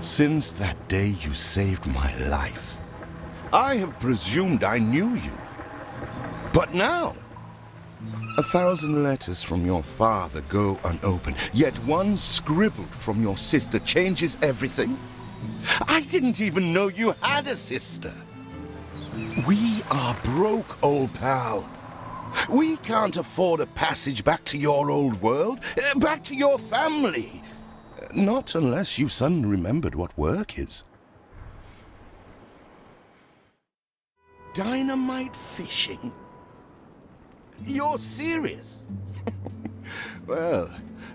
Since that day you saved my life, I have presumed I knew you. But now, 1,000 letters from your father go unopened, yet one scribbled from your sister changes everything? I didn't even know you had a sister. We are broke, old pal. We can't afford a passage back to your old world, back to your family. Not unless you suddenly remembered what work is. Dynamite fishing? You're serious? Well,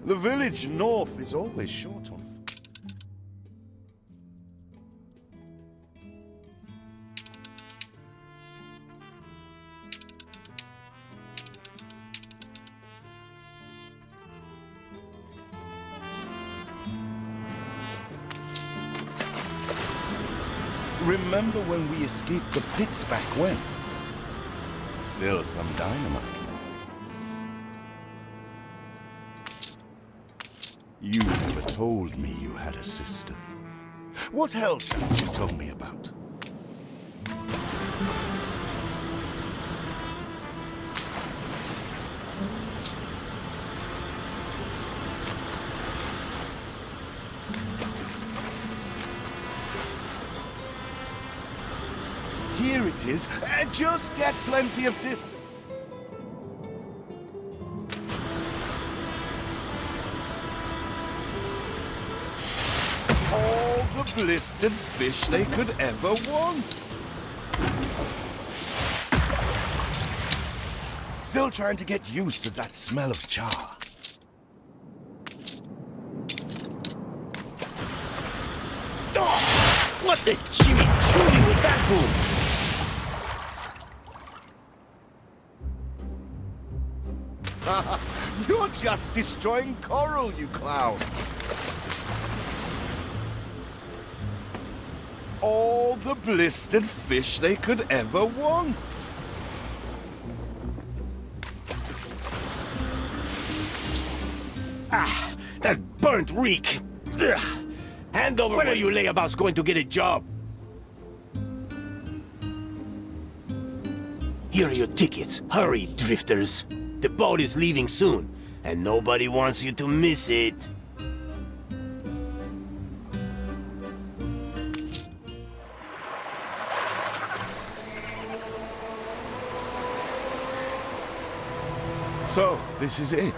the village north is always short on... Remember when we escaped the pits back when? Still some dynamite. You never told me you had a sister. What else haven't you told me about? Here it is. Just get plenty of this. All the blistered fish they could ever want. Still trying to get used to that smell of char. Oh, what the chimichurri was that boom? You're just destroying coral, you clown. All all the blistered fish they could ever want. Ah, that burnt reek. Ugh. Hand over. When are you layabouts going to get a job? Here are your tickets. Hurry, drifters. The boat is leaving soon, and nobody wants you to miss it. So, this is it.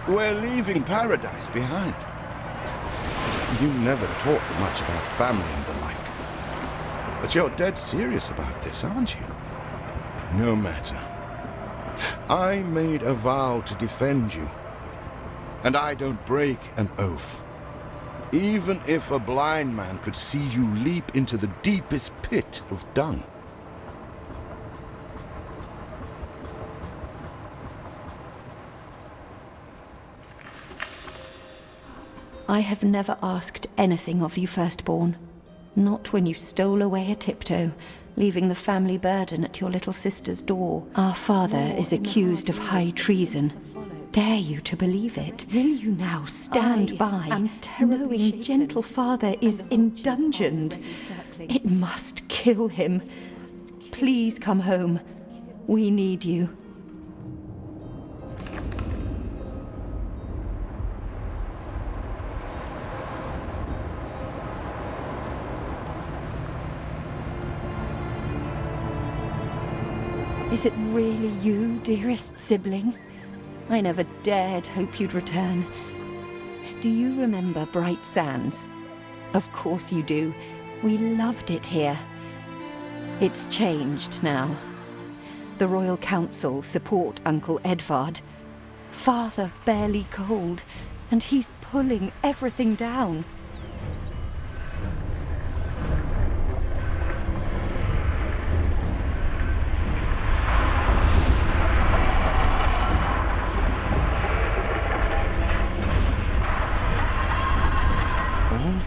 We're leaving paradise behind. You never talked much about family and the like. But you're dead serious about this, aren't you? No matter. I made a vow to defend you. And I don't break an oath. Even if a blind man could see you leap into the deepest pit of dung. I have never asked anything of you, firstborn. Not when you stole away a tiptoe, leaving the family burden at your little sister's door. Our father is accused of high treason. Dare you to believe it? Will you now stand by, knowing gentle father is indungeoned? It must kill him. Please come home. We need you. Is it really you, dearest sibling? I never dared hope you'd return. Do you remember Bright Sands? Of course you do. We loved it here. It's changed now. The Royal Council support Uncle Edvard. Father barely cold, and he's pulling everything down.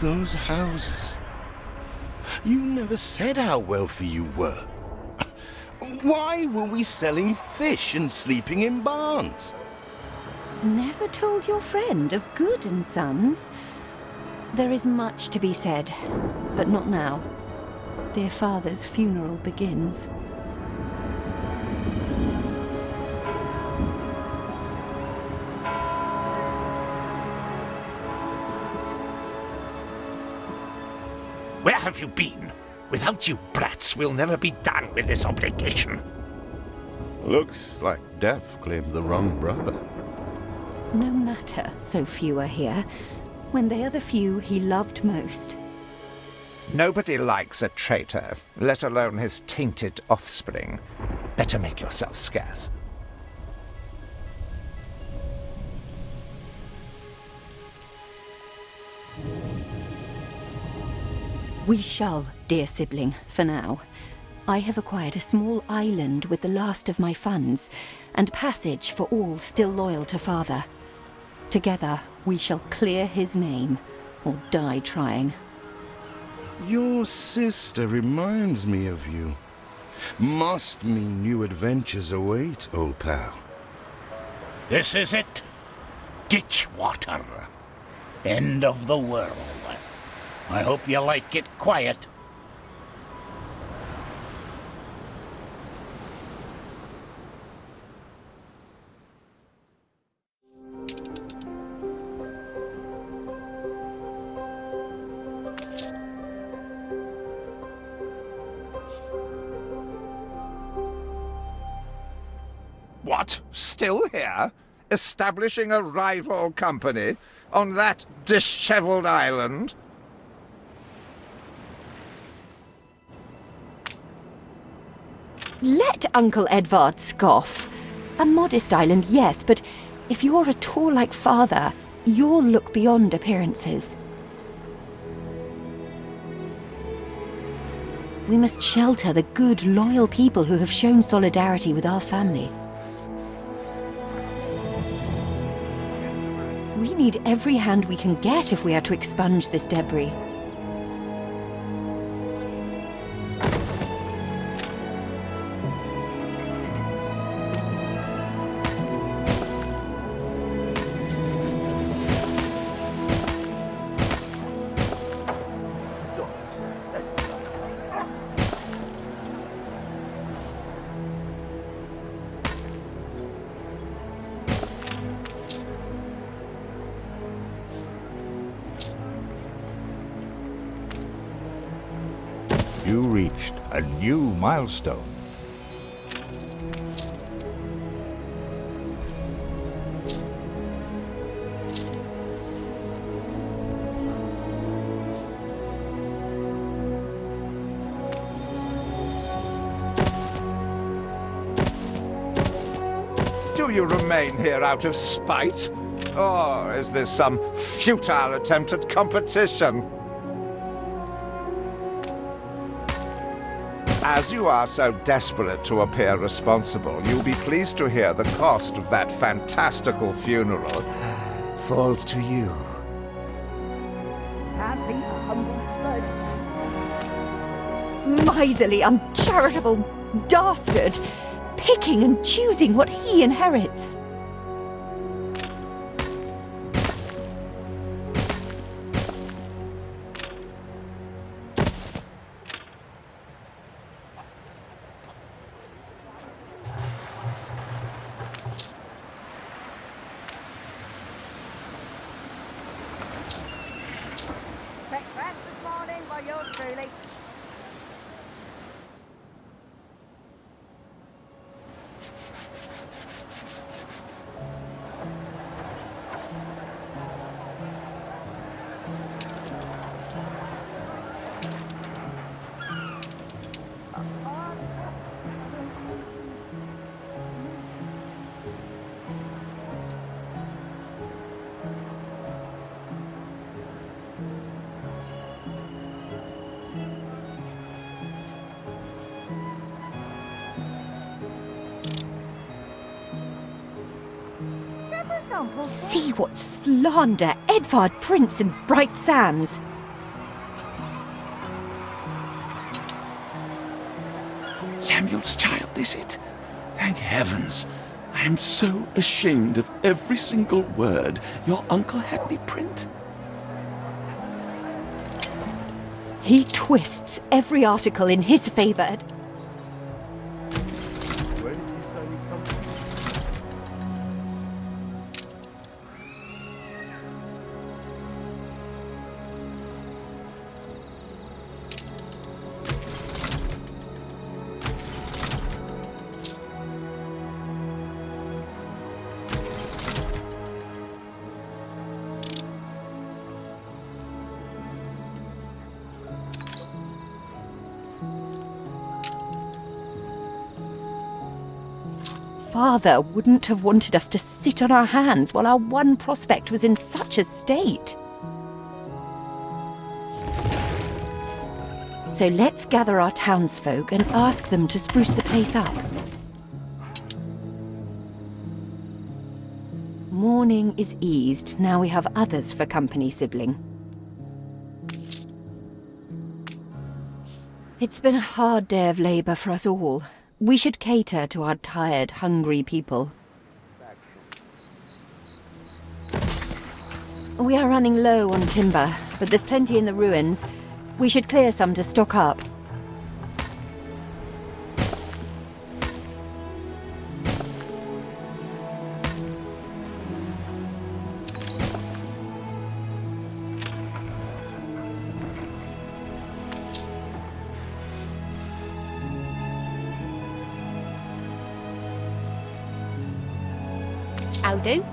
Those houses. You never said how wealthy you were. Why were we selling fish and sleeping in barns? Never told your friend of Good and Sons? There is much to be said, but not now. Dear father's funeral begins. Where have you been? Without you brats, we'll never be done with this obligation. Looks like Death claimed the wrong brother. No matter, so few are here, when they are the few he loved most. Nobody likes a traitor, let alone his tainted offspring. Better make yourself scarce. We shall, dear sibling, for now. I have acquired a small island with the last of my funds, and passage for all still loyal to father. Together, we shall clear his name, or die trying. Your sister reminds me of you. Must mean new adventures await, old pal. This is it. Ditch water. End of the world. I hope you like it quiet. What? Still here? Establishing a rival company on that disheveled island? Let Uncle Edvard scoff. A modest island, yes, but if you're at all like father, you'll look beyond appearances. We must shelter the good, loyal people who have shown solidarity with our family. We need every hand we can get if we are to expunge this debris. You reached a new milestone. Do you remain here out of spite? Or is this some futile attempt at competition? As you are so desperate to appear responsible, you'll be pleased to hear the cost of that fantastical funeral falls to you. Can't be a humble spud. Miserly, uncharitable dastard! Picking and choosing what he inherits. Breakfast this morning by yours truly. See what slander Edvard prints in bright sands. Samuel's child, is it? Thank heavens. I am so ashamed of every single word your uncle had me print. He twists every article in his favor. Where did he say he come from? Father wouldn't have wanted us to sit on our hands while our one prospect was in such a state. So let's gather our townsfolk and ask them to spruce the place up. Mourning is eased, now we have others for company, sibling. It's been a hard day of labour for us all. We should cater to our tired, hungry people. We are running low on timber, but there's plenty in the ruins. We should clear some to stock up. I'll do.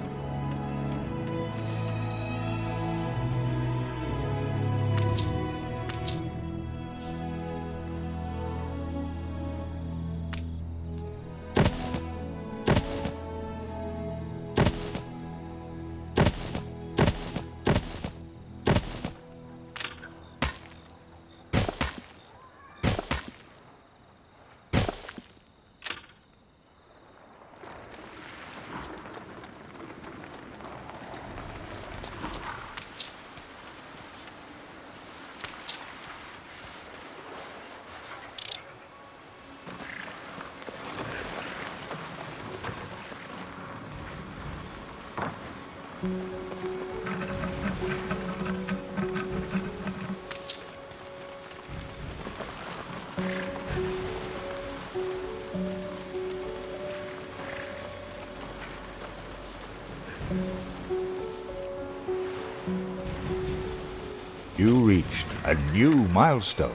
You reached a new milestone.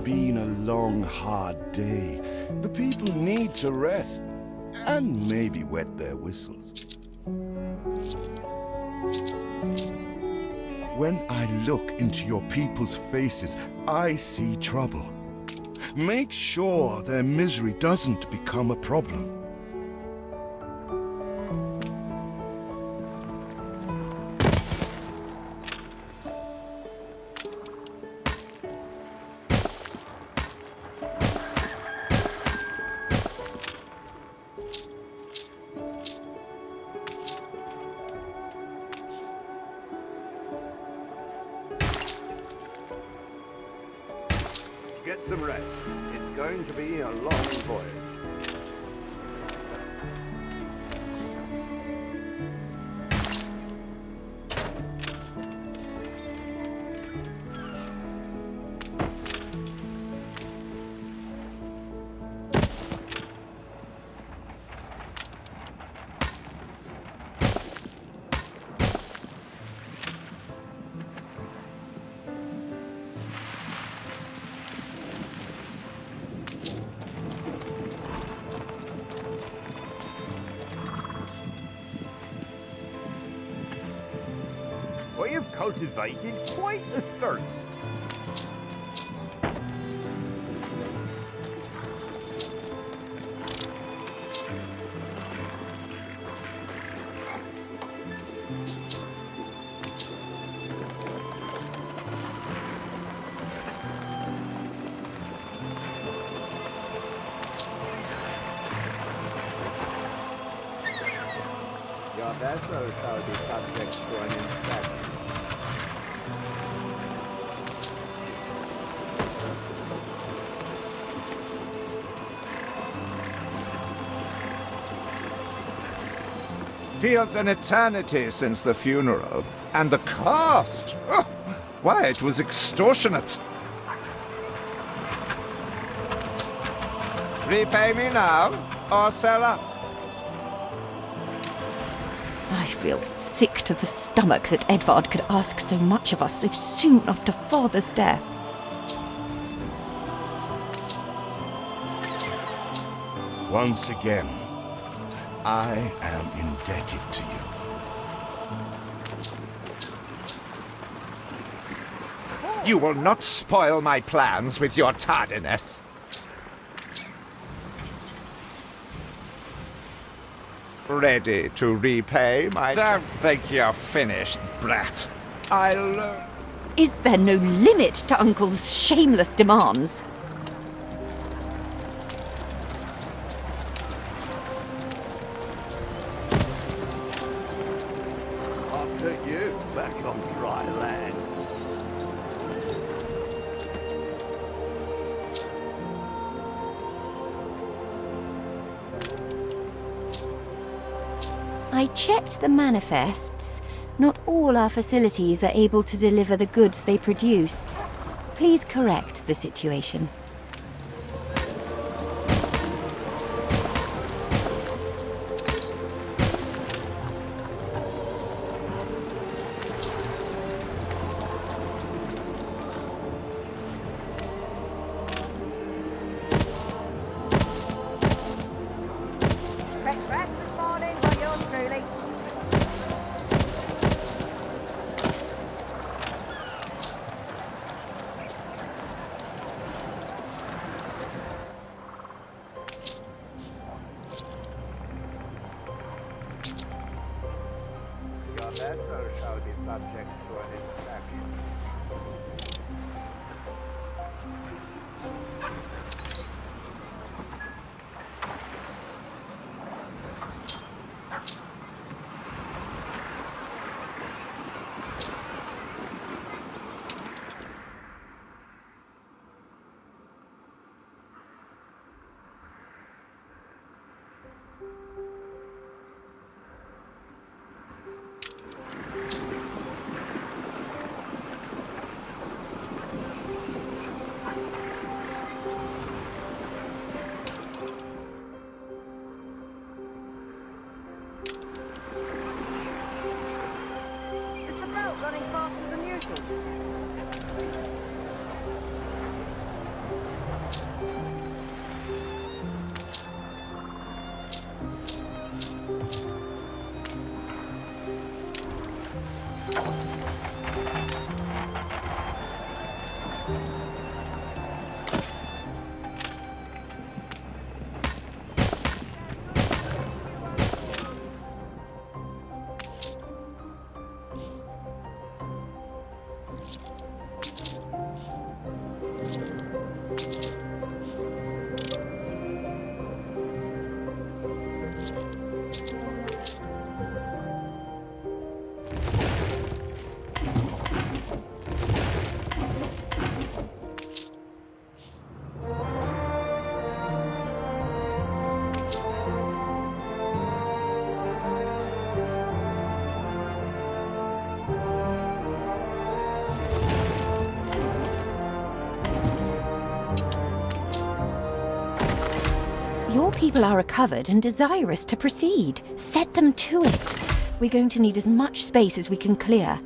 been a long, hard day. The people need to rest and maybe wet their whistles. When I look into your people's faces, I see trouble. Make sure their misery doesn't become a problem. Get some rest. It's going to be a long voyage. I have cultivated quite a thirst. Your vessel shall be subject to an inspection. Feels an eternity since the funeral. And the cost! Oh, why, it was extortionate. Repay me now, or sell up. I feel sick to the stomach that Edvard could ask so much of us so soon after father's death. Once again, I am indebted to you. You will not spoil my plans with your tardiness. Ready to repay my... Don't think you're finished, brat. I'll... Is there no limit to Uncle's shameless demands? I'll put you back on dry land. I checked the manifests. Not all our facilities are able to deliver the goods they produce. Please correct the situation. Breakfast this morning by yours truly. Your people are recovered and desirous to proceed. Set them to it. We're going to need as much space as we can clear.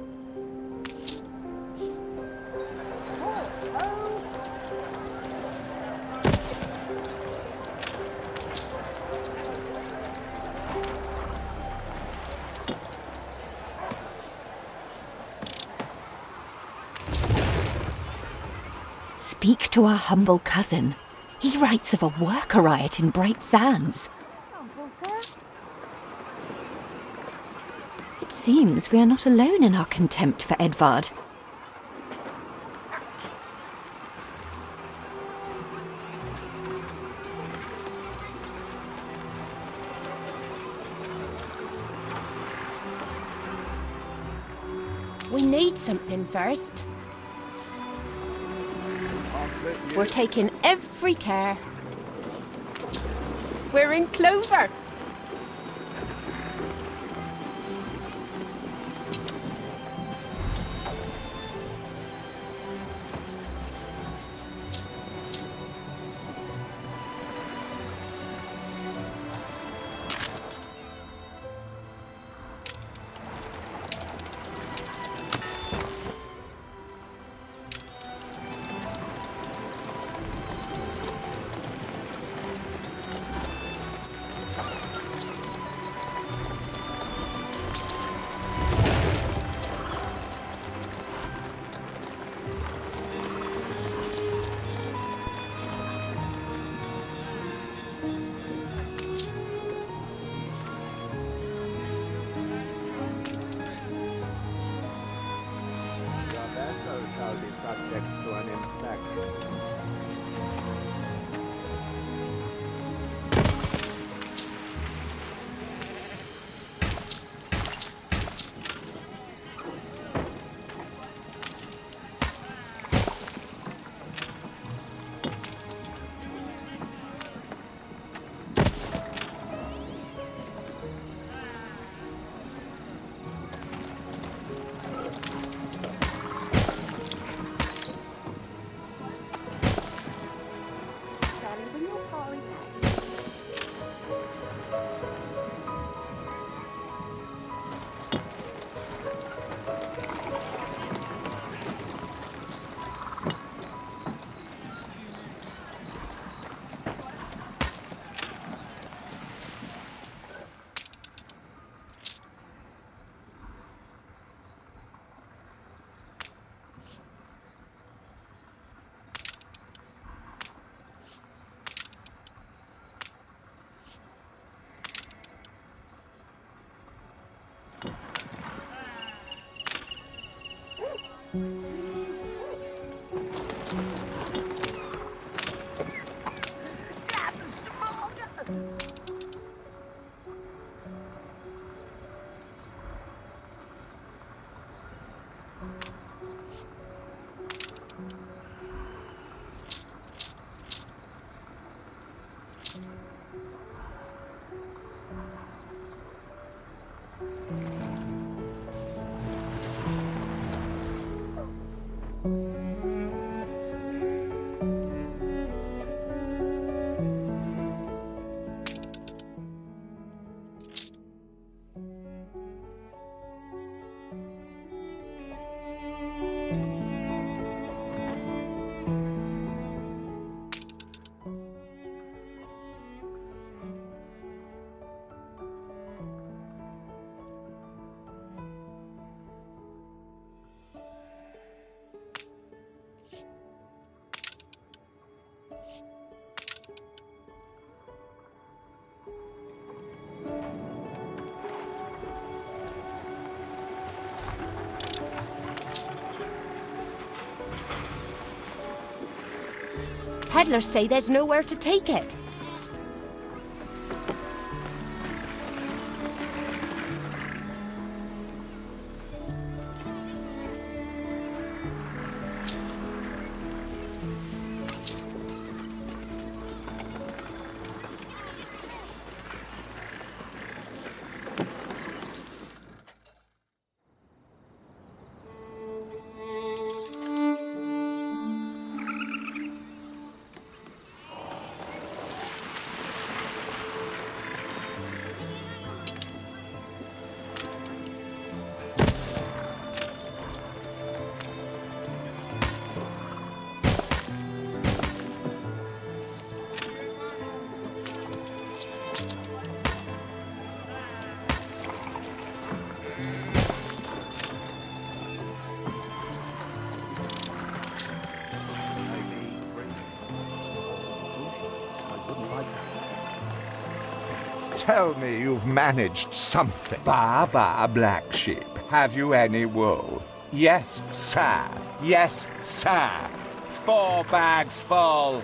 Speak to our humble cousin. He writes of a worker riot in Bright Sands. Uncle, sir. It seems we are not alone in our contempt for Edvard. We need something first. We're taking every care. We're in clover. Shall be subject to an inspection. Peddlers say there's nowhere to take it. tell me you've managed something. Ba, black sheep. Have you any wool? Yes, sir. Yes, sir. 4 bags full.